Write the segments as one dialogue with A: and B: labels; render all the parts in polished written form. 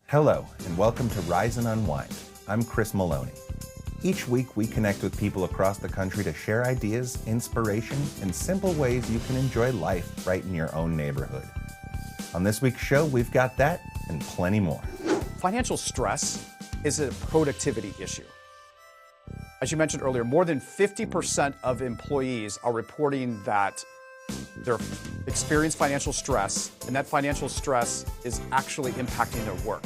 A: Hello, and welcome to Rise Unwind. I'm Chris Molony. Each week, we connect with people across the country to share ideas, inspiration, and simple ways you can enjoy life right in your own neighborhood. On this week's show, we've got that and plenty more.
B: Financial stress is a productivity issue. As you mentioned earlier, more than 50% of employees are reporting that they experience financial stress, and that financial stress is actually impacting their work.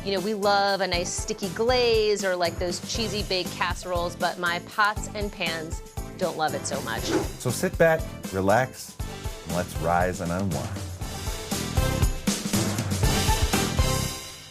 C: You know, we love a nice sticky glaze or like those cheesy baked casseroles, but my pots and pans don't love it so much.
A: So sit back, relax, and let's rise and unwind.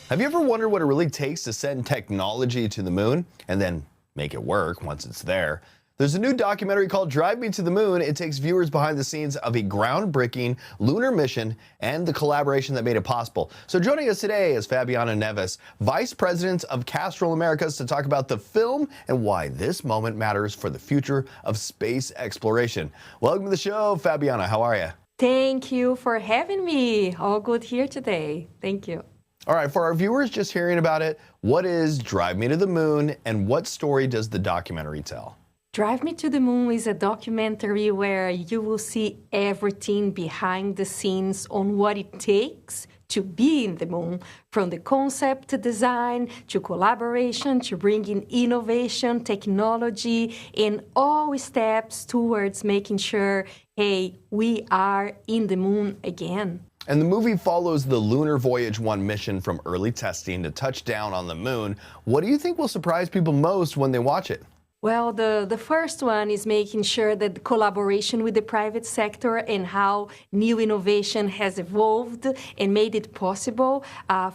D: Have you ever wondered what it really takes to send technology to the moon and then make it work once it's there? There's a new documentary called Drive Me to the Moon. It takes viewers behind the scenes of a groundbreaking lunar mission and the collaboration that made it possible. So joining us today is Fabiana Neves, Vice President of Castrol Americas, to talk about the film and why this moment matters for the future of space exploration. Welcome to the show, Fabiana. How are you?
E: Thank you for having me. All good here today. Thank you.
D: All right, for our viewers just hearing about it, what is Drive Me to the Moon and what story does the documentary tell?
E: Drive Me to the Moon is a documentary where you will see everything behind the scenes on what it takes to be in the moon, from the concept to design, to collaboration, to bringing innovation, technology, and all steps towards making sure, hey, we are in the moon again.
D: And the movie follows the Lunar Voyage 1 mission from early testing to touch down on the moon. What do you think will surprise people most when they watch it?
E: Well, the first one is making sure that the collaboration with the private sector and how new innovation has evolved and made it possible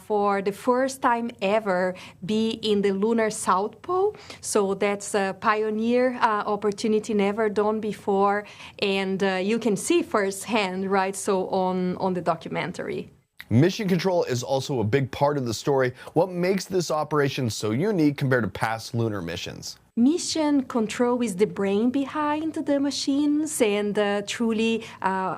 E: for the first time ever be in the lunar South Pole. So that's a pioneer opportunity never done before, and you can see firsthand, right? So on the documentary.
D: Mission control is also a big part of the story. What makes this operation so unique compared to past lunar missions?
E: Mission control is the brain behind the machines and truly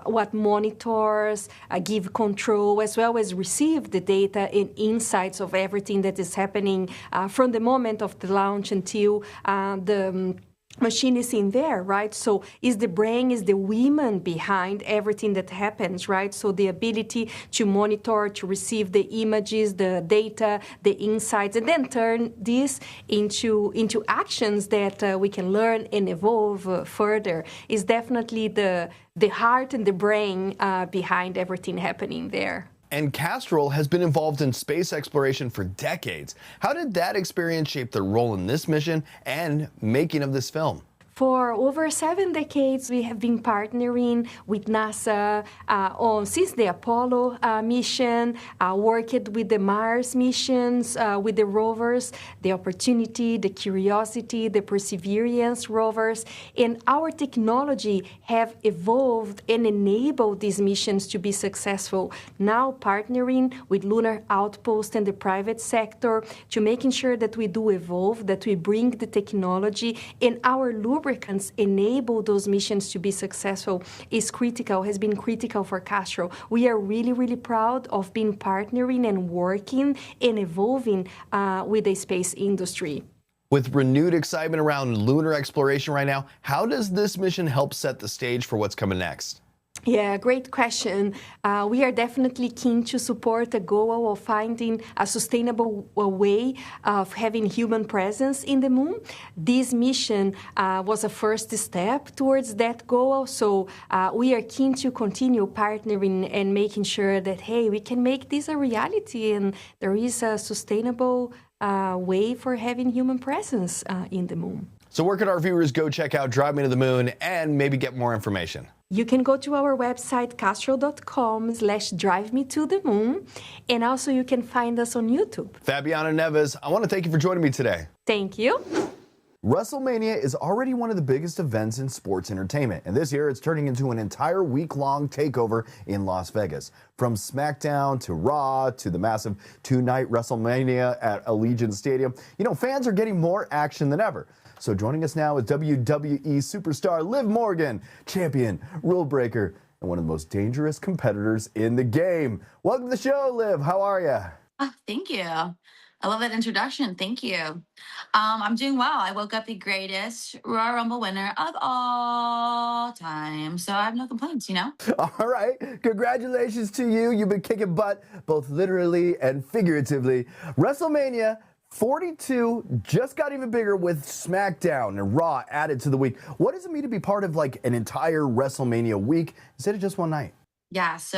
E: what monitors, give control, as well as receive the data and insights of everything that is happening from the moment of the launch until the machine is in there, right? So is the brain, is the women behind everything that happens, right? So the ability to monitor, to receive the images, the data, the insights, and then turn this into actions that we can learn and evolve further is definitely the heart and the brain behind everything happening there.
D: And Castrol has been involved in space exploration for decades. How did that experience shape their role in this mission and making of this film?
E: For over 7 decades, we have been partnering with NASA since the Apollo mission, worked with the Mars missions, with the rovers, the Opportunity, the Curiosity, the Perseverance rovers, and our technology have evolved and enabled these missions to be successful. Now partnering with Lunar Outpost and the private sector to making sure that we do evolve, that we bring the technology, and our lubricants enable those missions to be successful is critical, has been critical for Castrol. We are really, really proud of being partnering and working and evolving with the space industry.
D: With renewed excitement around lunar exploration right now, how does this mission help set the stage for what's coming next?
E: Yeah, great question. We are definitely keen to support the goal of finding a sustainable way of having human presence in the moon. This mission was a first step towards that goal, so we are keen to continue partnering and making sure that, hey, we can make this a reality and there is a sustainable way for having human presence in the moon.
D: So where can our viewers go check out Drive Me to the Moon and maybe get more information?
E: You can go to our website, castrol.com/drive-me-to-the-moon, and also you can find us on YouTube.
D: Fabiana Neves, I want to thank you for joining me today.
E: Thank you.
D: WrestleMania is already one of the biggest events in sports entertainment, and this year it's turning into an entire week-long takeover in Las Vegas. From SmackDown to Raw to the massive two-night WrestleMania at Allegiant Stadium, fans are getting more action than ever. So joining us now is WWE superstar Liv Morgan, champion, rule breaker, and one of the most dangerous competitors in the game. Welcome to the show, Liv. How are you?
F: Oh, thank you. I love that introduction. Thank you. I'm doing well. I woke up the greatest Royal Rumble winner of all time. So I have no complaints, you know?
D: All right, congratulations to you. You've been kicking butt, both literally and figuratively. WrestleMania 42 just got even bigger with SmackDown and Raw added to the week. What does it mean to be part of like an entire WrestleMania week instead of just one night?
F: Yeah, so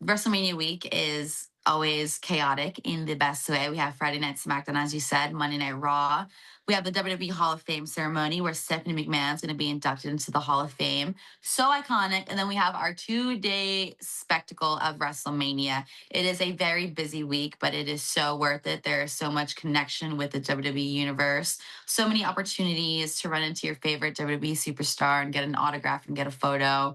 F: WrestleMania week is always chaotic in the best way. We have Friday Night SmackDown, as you said, Monday Night Raw. We have the WWE Hall of Fame ceremony where Stephanie McMahon's going to be inducted into the Hall of Fame. So iconic. And then we have our 2-day spectacle of WrestleMania. It is a very busy week, but it is so worth it. There is so much connection with the WWE universe, so many opportunities to run into your favorite WWE superstar and get an autograph and get a photo.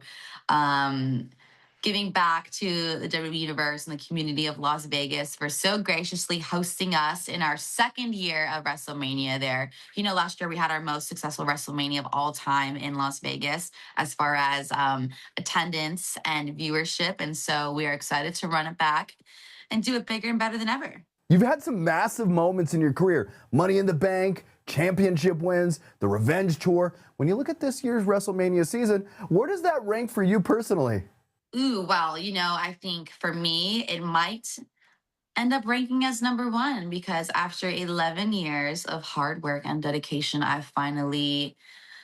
F: Giving back to the WWE Universe and the community of Las Vegas for so graciously hosting us in our second year of WrestleMania there. You know, last year we had our most successful WrestleMania of all time in Las Vegas as far as attendance and viewership. And so we are excited to run it back and do it bigger and better than ever.
D: You've had some massive moments in your career. Money in the Bank, championship wins, the Revenge Tour. When you look at this year's WrestleMania season, where does that rank for you personally?
F: Ooh, well, you know, I think for me, it might end up ranking as number one because after 11 years of hard work and dedication, I've finally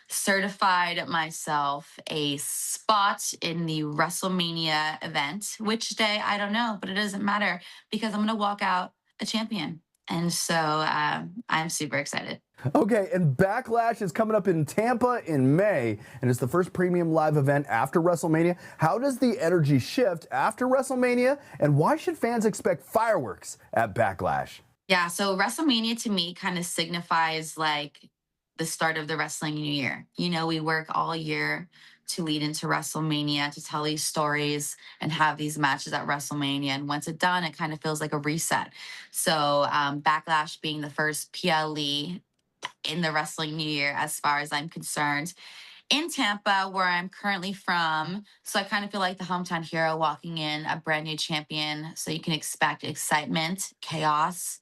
F: certified myself a spot in the WrestleMania event. Which day, I don't know, but it doesn't matter because I'm going to walk out a champion. And so I'm super excited.
D: Okay, and Backlash is coming up in Tampa in May, and it's the first premium live event after WrestleMania. How does the energy shift after WrestleMania, and why should fans expect fireworks at Backlash?
F: Yeah, so WrestleMania to me kind of signifies like the start of the wrestling new year. You know, we work all year to lead into WrestleMania, to tell these stories and have these matches at WrestleMania. And once it's done, it kind of feels like a reset. So Backlash being the first PLE in the wrestling new year, as far as I'm concerned, in Tampa, where I'm currently from. So I kind of feel like the hometown hero walking in a brand new champion. So you can expect excitement, chaos,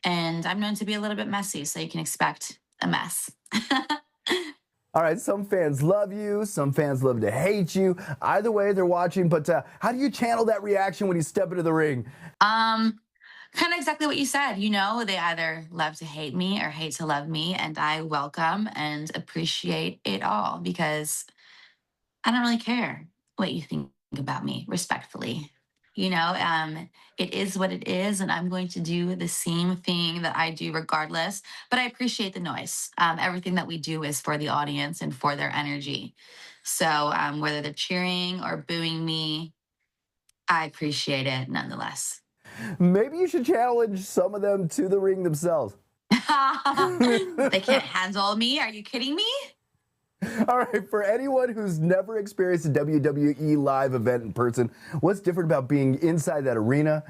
F: and I'm known to be a little bit messy. So you can expect a mess.
D: All right, some fans love you, some fans love to hate you. Either way, they're watching, but how do you channel that reaction when you step into the ring?
F: Kind of exactly what you said. You know, they either love to hate me or hate to love me, and I welcome and appreciate it all because I don't really care what you think about me, respectfully. You know, it is what it is, and I'm going to do the same thing that I do regardless. But I appreciate the noise. Everything that we do is for the audience and for their energy. So whether they're cheering or booing me, I appreciate it nonetheless.
D: Maybe you should challenge some of them to the ring themselves.
F: They can't handle me. Are you kidding me?
D: All right, for anyone who's never experienced a WWE live event in person, what's different about being inside that arena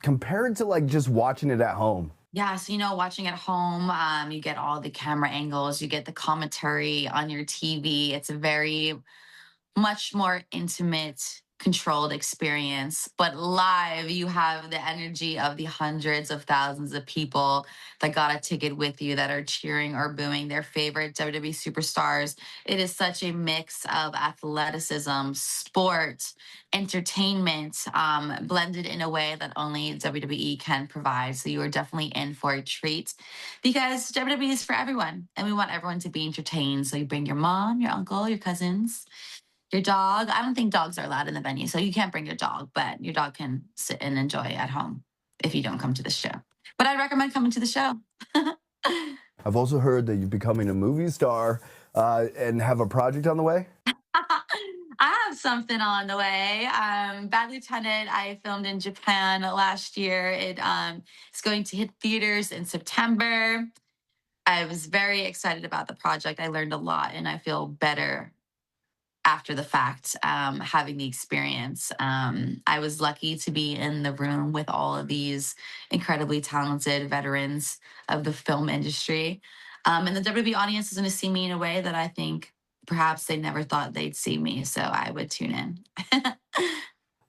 D: compared to like just watching it at home?
F: Yeah, so, you know, watching at home, you get all the camera angles, you get the commentary on your TV. It's a very much more intimate, controlled experience. But live, you have the energy of the hundreds of thousands of people that got a ticket with you that are cheering or booing their favorite WWE superstars. It is such a mix of athleticism, sport, entertainment, blended in a way that only WWE can provide. So you are definitely in for a treat because WWE is for everyone and we want everyone to be entertained. So you bring your mom, your uncle, your cousins, your dog. I don't think dogs are allowed in the venue, so you can't bring your dog, but your dog can sit and enjoy at home if you don't come to the show. But I recommend coming to the show.
D: I've also heard that you're becoming a movie star and have a project on the way.
F: I have something on the way. Bad Lieutenant, I filmed in Japan last year. It's going to hit theaters in September. I was very excited about the project. I learned a lot, and I feel better after the fact, having the experience. I was lucky to be in the room with all of these incredibly talented veterans of the film industry. And the WWE audience is going to see me in a way that I think perhaps they never thought they'd see me. So I would tune in.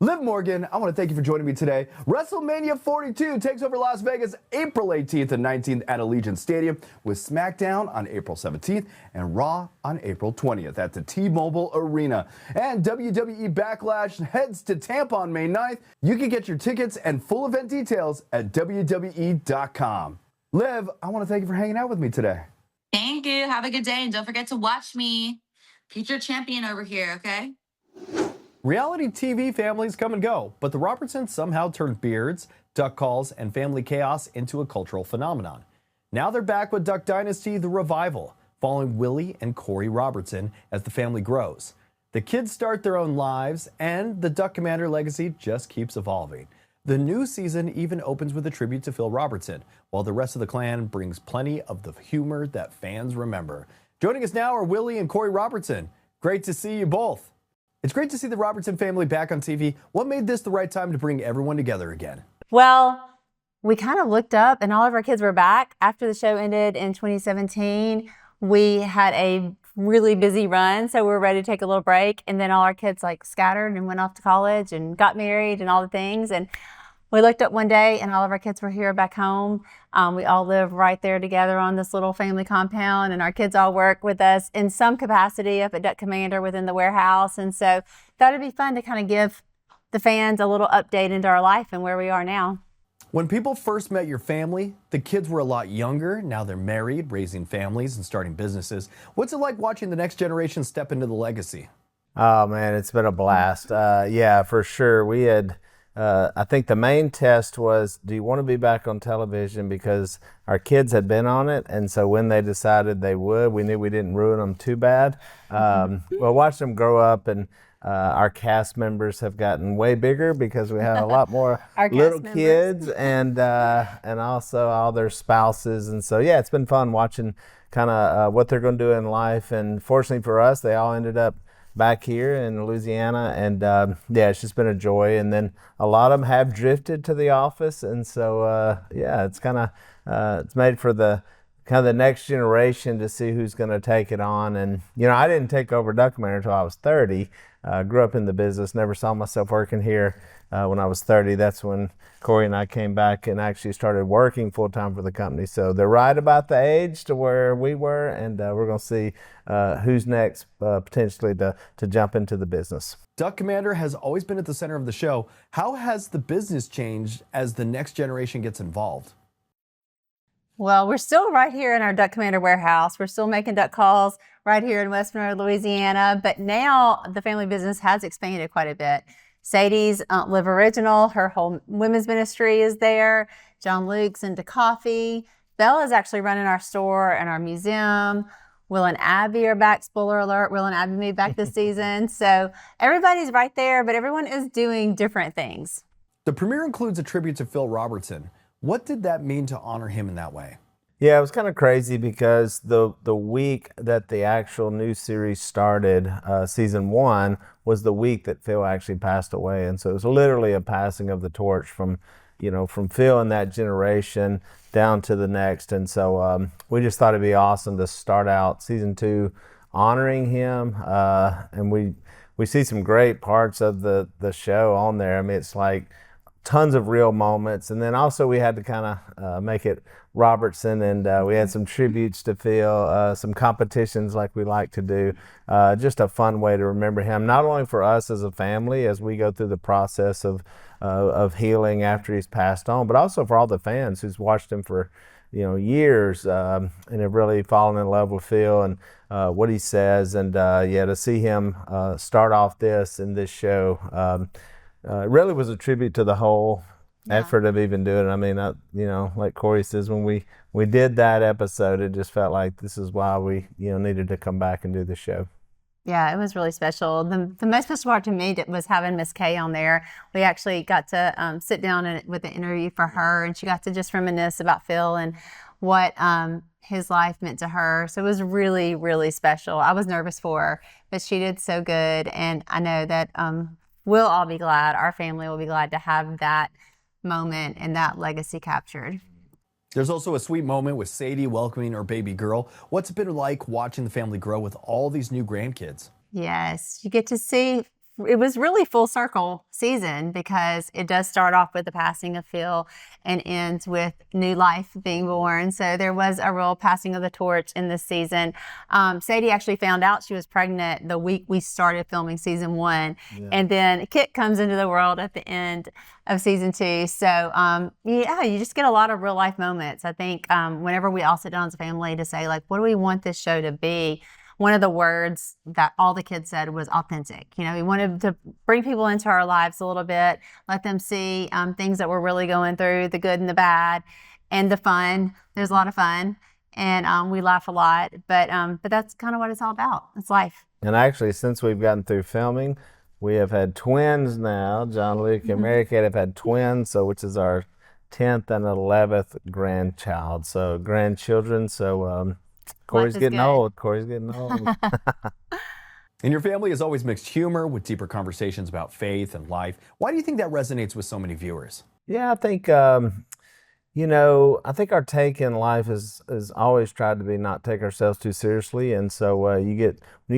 D: Liv Morgan, I want to thank you for joining me today. WrestleMania 42 takes over Las Vegas April 18th and 19th at Allegiant Stadium, with SmackDown on April 17th and Raw on April 20th at the T-Mobile Arena. And WWE Backlash heads to Tampa on May 9th. You can get your tickets and full event details at WWE.com. Liv, I want to thank you for hanging out with me today.
F: Thank you. Have a good day. And don't forget to watch me. Future champion over here, okay?
D: Reality TV families come and go, but the Robertsons somehow turned beards, duck calls, and family chaos into a cultural phenomenon. Now they're back with Duck Dynasty: The Revival, following Willie and Korie Robertson as the family grows. The kids start their own lives, and the Duck Commander legacy just keeps evolving. The new season even opens with a tribute to Phil Robertson, while the rest of the clan brings plenty of the humor that fans remember. Joining us now are Willie and Korie Robertson. Great to see you both. It's great to see the Robertson family back on TV. What made this the right time to bring everyone together again?
G: Well, we kind of looked up and all of our kids were back. After the show ended in 2017, we had a really busy run, so we were ready to take a little break. And then all our kids scattered and went off to college and got married and all the things. And we looked up one day and all of our kids were here back home. We all live right there together on this little family compound, and our kids all work with us in some capacity up at Duck Commander within the warehouse. And so thought it'd be fun to kind of give the fans a little update into our life and where we are now.
D: When people first met your family, the kids were a lot younger. Now they're married, raising families, and starting businesses. What's it like watching the next generation step into the legacy?
H: Oh, man, it's been a blast. Yeah, for sure. We had... I think the main test was, do you want to be back on television? Because our kids had been on it, and so when they decided they would, we knew we didn't ruin them too bad. Well, watch them grow up, and our cast members have gotten way bigger because we have a lot more little kids, and also all their spouses. And so, yeah, it's been fun watching kind of what they're going to do in life. And fortunately for us, they all ended up back here in Louisiana, and yeah, it's just been a joy. And then a lot of them have drifted to the office, and so yeah, it's kind of it's made for the kind of the next generation to see who's going to take it on. And you know, I didn't take over Duck Commander until I was 30. Grew up in the business, never saw myself working here. When I was 30, that's when Korie and I came back and actually started working full-time for the company. So they're right about the age to where we were, and we're going to see who's next potentially to jump into the business.
D: Duck Commander has always been at the center of the show. How has the business changed as the next generation gets involved?
G: Well, we're still right here in our Duck Commander warehouse. We're still making duck calls right here in West Monroe, Louisiana. But now the family business has expanded quite a bit. Sadie's Live Original, her whole women's ministry is there. John Luke's into coffee. Bella's actually running our store and our museum. Will and Abby are back. Spoiler alert, Will and Abby made back this season. So everybody's right there, but everyone is doing different things.
D: The premiere includes a tribute to Phil Robertson. What did that mean to honor him in that way?
H: Yeah, it was kind of crazy because the week that the actual new series started, season 1, was the week that Phil actually passed away. And so it was literally a passing of the torch from Phil and that generation down to the next. And so we just thought it'd be awesome to start out season 2 honoring him. And we see some great parts of the show on there. I mean, it's like tons of real moments. And then also we had to kind of make it Robertson, and we had some tributes to Phil, some competitions like we like to do. Just a fun way to remember him, not only for us as a family as we go through the process of healing after he's passed on, but also for all the fans who's watched him for years and have really fallen in love with Phil and what he says. And yeah, to see him start off this show, it really was a tribute to the whole effort of even doing it. I mean, like Korie says, when we did that episode, it just felt like this is why we needed to come back and do the show.
G: Yeah, it was really special. The most special part to me was having Miss Kay on there. We actually got to sit down with an interview for her, and she got to just reminisce about Phil and what his life meant to her. So it was really, really special. I was nervous for her, but she did so good. And I know that we'll all be glad, our family will be glad to have that moment and that legacy captured.
D: There's also a sweet moment with Sadie welcoming her baby girl. What's it been like watching the family grow with all these new grandkids?
G: Yes, you get to see it was really full circle season because it does start off with the passing of Phil and ends with new life being born. So there was a real passing of the torch in this season. Sadie actually found out she was pregnant the week we started filming season 1. Yeah. And then Kit comes into the world at the end of season 2. So yeah, you just get a lot of real life moments. I think whenever we all sit down as a family to say, like, what do we want this show to be? One of the words that all the kids said was authentic. You know, we wanted to bring people into our lives a little bit, let them see things that we're really going through, the good and the bad, and the fun. There's a lot of fun, and we laugh a lot. But that's kind of what it's all about. It's life.
H: And actually, since we've gotten through filming, we have had twins now. John, Luke, and Mary Kate have had twins, so which is our 10th and 11th grandchild. So grandchildren. So. Corey's getting old. Corey's getting old.
B: And your family has always mixed humor with deeper conversations about faith and life. Why do you think that resonates with so many viewers?
H: Yeah, I think, you know, I think our take in life is always tried to be not take ourselves too seriously. And so when you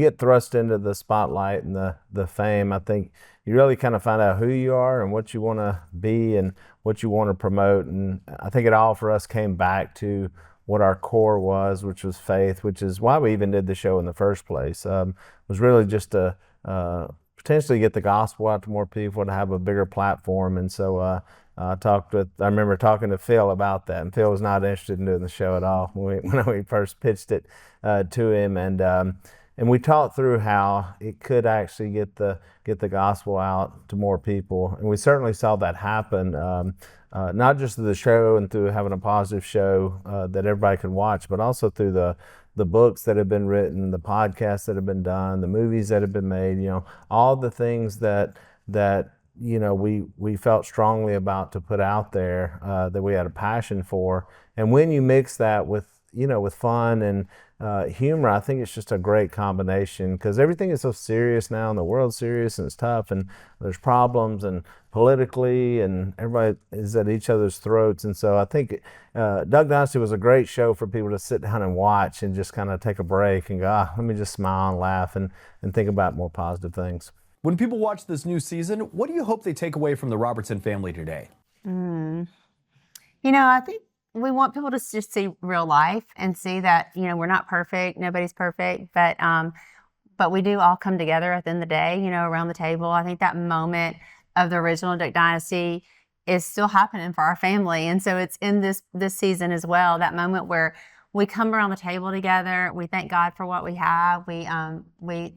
H: get thrust into the spotlight and the fame, I think you really kind of find out who you are and what you want to be and what you want to promote. And I think it all for us came back to what our core was, which was faith, which is why we even did the show in the first place. Was really just to potentially get the gospel out to more people, to have a bigger platform. And so I remember talking to Phil about that, and Phil was not interested in doing the show at all when we first pitched it to him. And we talked through how it could actually get the gospel out to more people, and we certainly saw that happen. Not just through the show and through having a positive show that everybody can watch, but also through the books that have been written, the podcasts that have been done, the movies that have been made. You know, all the things that you know we felt strongly about to put out there, that we had a passion for. And when you mix that with fun and humor, I think it's just a great combination, because everything is so serious now, and the world's serious and it's tough, and there's problems and politically, and everybody is at each other's throats. And so I think Duck Dynasty was a great show for people to sit down and watch and just kind of take a break and go, let me just smile and laugh and think about more positive things.
B: When people watch this new season, what do you hope they take away from the Robertson family today?
G: You know, I think we want people to just see real life and see that, you know, we're not perfect. Nobody's perfect, but we do all come together at the end of the day, you know, around the table. I think that moment of the original Duck Dynasty is still happening for our family. And so it's in this season as well, that moment where we come around the table together. We thank God for what we have. We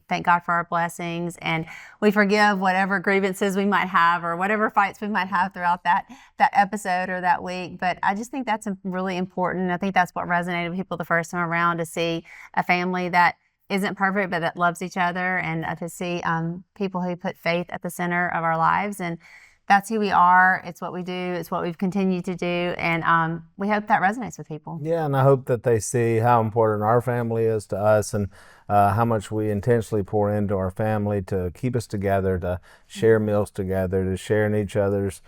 G: thank God for our blessings, and we forgive whatever grievances we might have or whatever fights we might have throughout that episode or that week. But I just think that's really important. I think that's what resonated with people the first time around, to see a family that isn't perfect but that loves each other, and to see people who put faith at the center of our lives. And that's who we are. It's what we do. It's what we've continued to do. And we hope that resonates with people.
H: Yeah, and I hope that they see how important our family is to us, and how much we intentionally pour into our family to keep us together, to share meals together, to share in each other's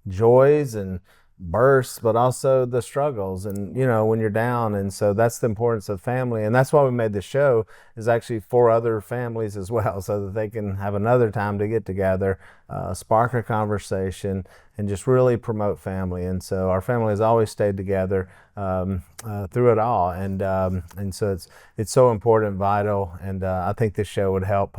H: joys and bursts, but also the struggles, and, you know, when you're down. And so that's the importance of family, and that's why we made the show, is actually for other families as well, so that they can have another time to get together, spark a conversation, and just really promote family. And so our family has always stayed together through it all, and so it's so important and vital. And I think this show would help,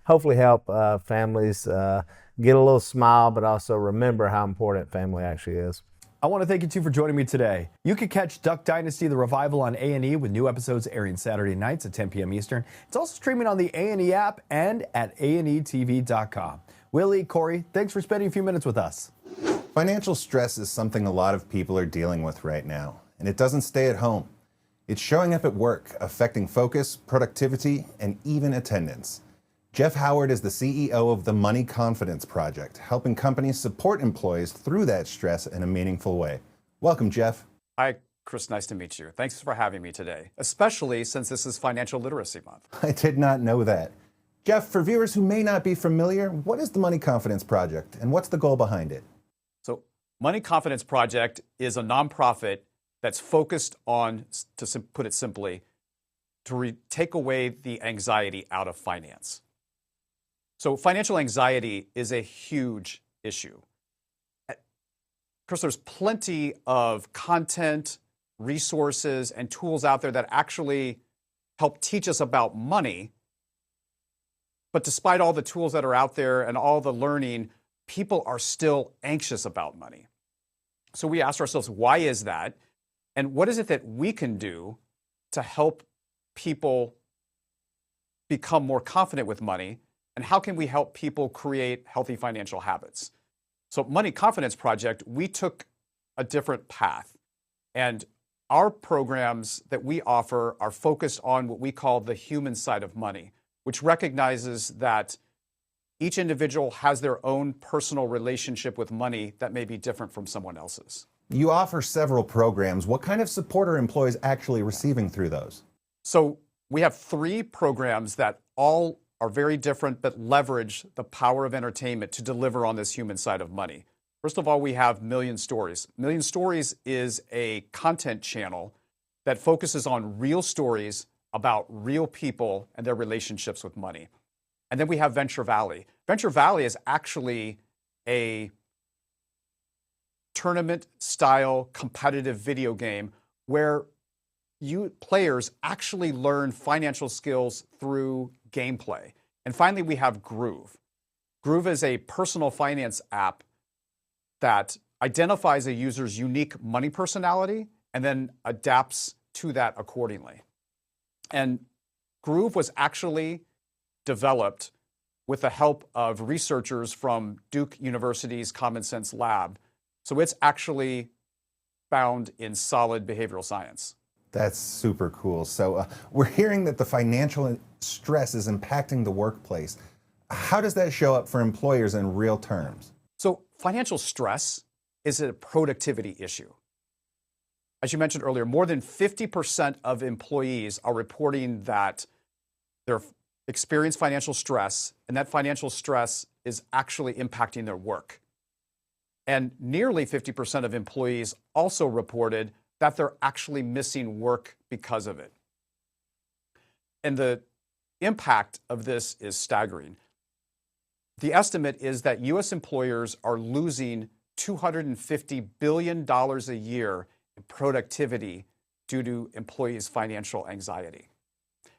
H: hopefully help families get a little smile, but also remember how important family actually is.
B: I want to thank you two for joining me today. You can catch Duck Dynasty: The Revival on A&E, with new episodes airing Saturday nights at 10 p.m. Eastern. It's also streaming on the A&E app and at anetv.com. Willie, Korie, thanks for spending a few minutes with us.
A: Financial stress is something a lot of people are dealing with right now, and it doesn't stay at home. It's showing up at work, affecting focus, productivity, and even attendance. Geoff Howard is the CEO of the Money Confidence Project, helping companies support employees through that stress in a meaningful way. Welcome, Geoff.
B: Hi, Chris. Nice to meet you. Thanks for having me today, especially since this is Financial Literacy Month.
A: I did not know that. Geoff, for viewers who may not be familiar, what is the Money Confidence Project, and what's the goal behind it?
B: So, Money Confidence Project is a nonprofit that's focused on, to put it simply, to take away the anxiety out of finance. So financial anxiety is a huge issue. Of course, there's plenty of content, resources, and tools out there that actually help teach us about money. But despite all the tools that are out there and all the learning, people are still anxious about money. So we asked ourselves, why is that? And what is it that we can do to help people become more confident with money? And how can we help people create healthy financial habits? So Money Confidence Project, we took a different path. And our programs that we offer are focused on what we call the human side of money, which recognizes that each individual has their own personal relationship with money that may be different from someone else's.
A: You offer several programs. What kind of support are employees actually receiving through those?
B: So we have 3 programs that all are very different but leverage the power of entertainment to deliver on this human side of money. First of all, we have Million Stories. Million Stories is a content channel that focuses on real stories about real people and their relationships with money. And then we have Venture Valley. Venture Valley is actually a tournament-style competitive video game where you players actually learn financial skills through gameplay. And finally, we have Groove. Groove is a personal finance app that identifies a user's unique money personality and then adapts to that accordingly. And Groove was actually developed with the help of researchers from Duke University's Common Sense Lab. So it's actually found in solid behavioral science.
A: That's super cool. So we're hearing that the financial stress is impacting the workplace. How does that show up for employers in real terms?
B: So financial stress is a productivity issue. As you mentioned earlier, more than 50% of employees are reporting that they're experience financial stress, and that financial stress is actually impacting their work. And nearly 50% of employees also reported that they're actually missing work because of it. And the impact of this is staggering. The estimate is that U.S. employers are losing $250 billion a year in productivity due to employees' financial anxiety.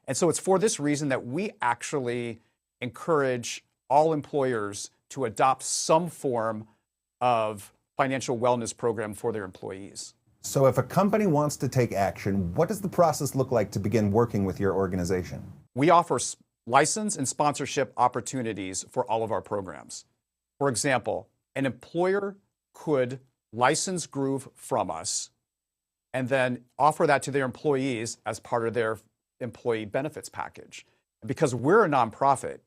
B: And so it's for this reason that we actually encourage all employers to adopt some form of financial wellness program for their employees.
A: So if a company wants to take action, what does the process look like to begin working with your organization?
B: We offer license and sponsorship opportunities for all of our programs. For example, an employer could license Groove from us and then offer that to their employees as part of their employee benefits package. Because we're a nonprofit,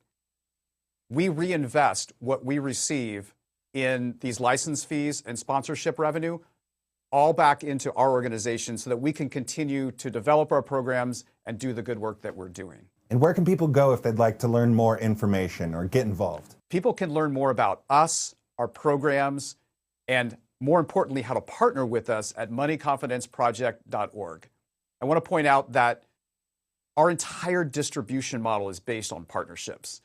B: we reinvest what we receive in these license fees and sponsorship revenue all back into our organization so that we can continue to develop our programs and do the good work that we're doing.
A: And where can people go if they'd like to learn more information or get involved?
B: People can learn more about us, our programs, and more importantly, how to partner with us at moneyconfidenceproject.org. I want to point out that our entire distribution model is based on partnerships.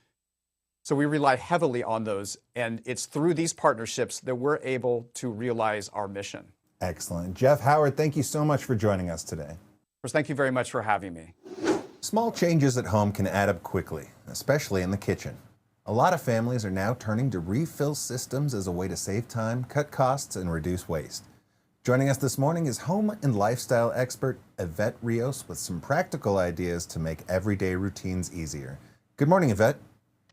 B: So we rely heavily on those, and it's through these partnerships that we're able to realize our mission.
A: Excellent. Geoff, Howard, thank you so much for joining us today.
B: Of course, thank you very much for having me.
A: Small changes at home can add up quickly, especially in the kitchen. A lot of families are now turning to refill systems as a way to save time, cut costs, and reduce waste. Joining us this morning is home and lifestyle expert Evette Rios with some practical ideas to make everyday routines easier. Good morning, Evette.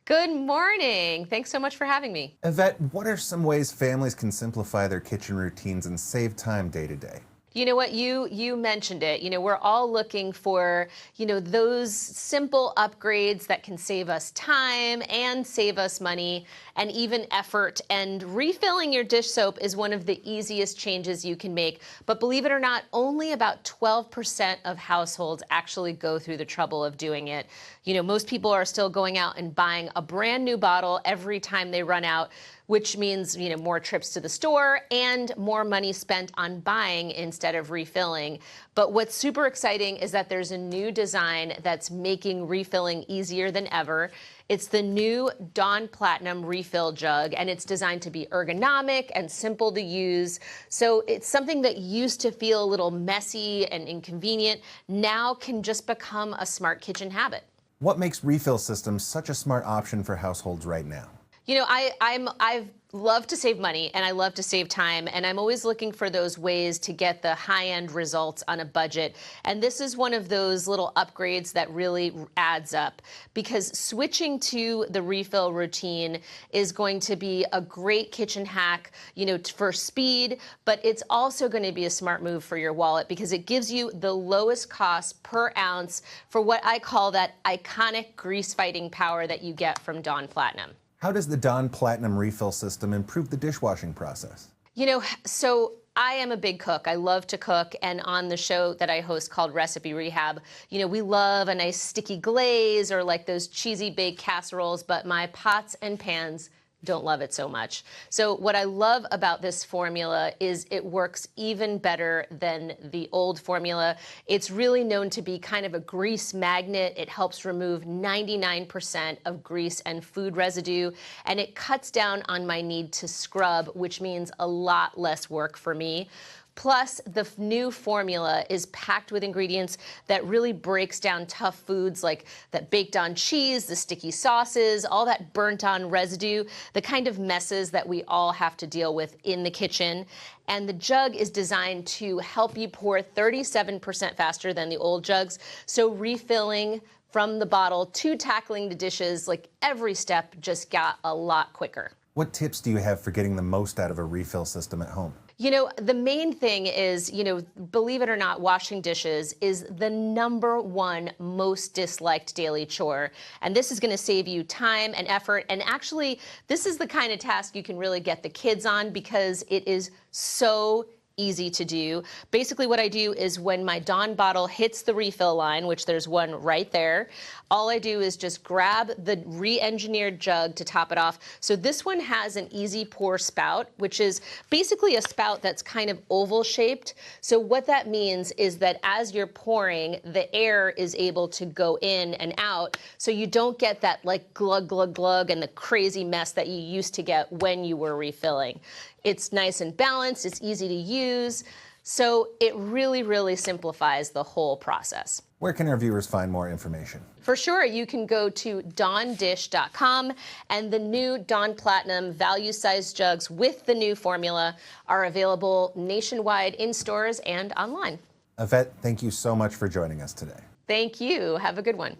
C: Good morning. Thanks so much for having me.
A: Evette, what are some ways families can simplify their kitchen routines and save time day to day?
C: You know what, you mentioned it. We're all looking for, those simple upgrades that can save us time and save us money and even effort. And refilling your dish soap is one of the easiest changes you can make. But believe it or not, only about 12% of households actually go through the trouble of doing it. Most people are still going out and buying a brand new bottle every time they run out, which means, more trips to the store and more money spent on buying instead of refilling. But what's super exciting is that there's a new design that's making refilling easier than ever. It's the new Dawn Platinum refill jug, and it's designed to be ergonomic and simple to use. So it's something that used to feel a little messy and inconvenient, now can just become a smart kitchen habit.
A: What makes refill systems such a smart option for households right now?
C: You know, I've love to save money and I love to save time, and I'm always looking for those ways to get the high-end results on a budget. And this is one of those little upgrades that really adds up, because switching to the refill routine is going to be a great kitchen hack, you know, for speed, but it's also going to be a smart move for your wallet because it gives you the lowest cost per ounce for what I call that iconic grease-fighting power that you get from Dawn Platinum.
A: How does the Dawn Platinum refill system improve the dishwashing process?
C: You know, so I am a big cook. I love to cook, and on the show that I host called Recipe Rehab, you know, we love a nice sticky glaze or like those cheesy baked casseroles, but my pots and pans don't love it so much. So what I love about this formula is it works even better than the old formula. It's really known to be kind of a grease magnet. It helps remove 99% of grease and food residue, and it cuts down on my need to scrub, which means a lot less work for me. Plus, the new formula is packed with ingredients that really breaks down tough foods like that baked on cheese, the sticky sauces, all that burnt on residue, the kind of messes that we all have to deal with in the kitchen. And the jug is designed to help you pour 37% faster than the old jugs. So refilling from the bottle to tackling the dishes, like every step just got a lot quicker.
A: What tips do you have for getting the most out of a refill system at home?
C: You know, the main thing is, you know, believe it or not, washing dishes is the #1 most disliked daily chore. And this is going to save you time and effort. And actually, this is the kind of task you can really get the kids on because it is so easy to do. Basically what I do is when my Dawn bottle hits the refill line, which there's one right there, all I do is just grab the re-engineered jug to top it off. So this one has an easy pour spout, which is basically a spout that's kind of oval shaped. So what that means is that as you're pouring, the air is able to go in and out, so you don't get that like glug, glug, glug and the crazy mess that you used to get when you were refilling. It's nice and balanced, it's easy to use, so it really, really simplifies the whole process.
A: Where can our viewers find more information?
C: For sure, you can go to dawndish.com, and the new Dawn Platinum value-sized jugs with the new formula are available nationwide in stores and online.
A: Evette, thank you so much for joining us today.
C: Thank you. Have a good one.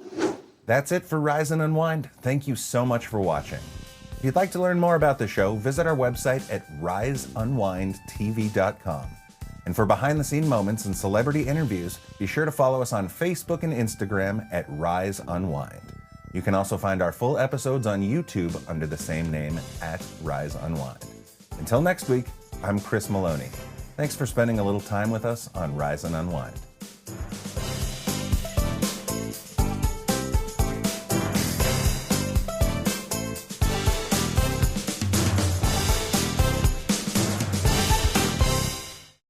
A: That's it for Rise and Unwind. Thank you so much for watching. If you'd like to learn more about the show, visit our website at riseunwindtv.com. And for behind-the-scene moments and celebrity interviews, be sure to follow us on Facebook and Instagram at Rise Unwind. You can also find our full episodes on YouTube under the same name at Rise Unwind. Until next week, I'm Chris Molony. Thanks for spending a little time with us on Rise and Unwind.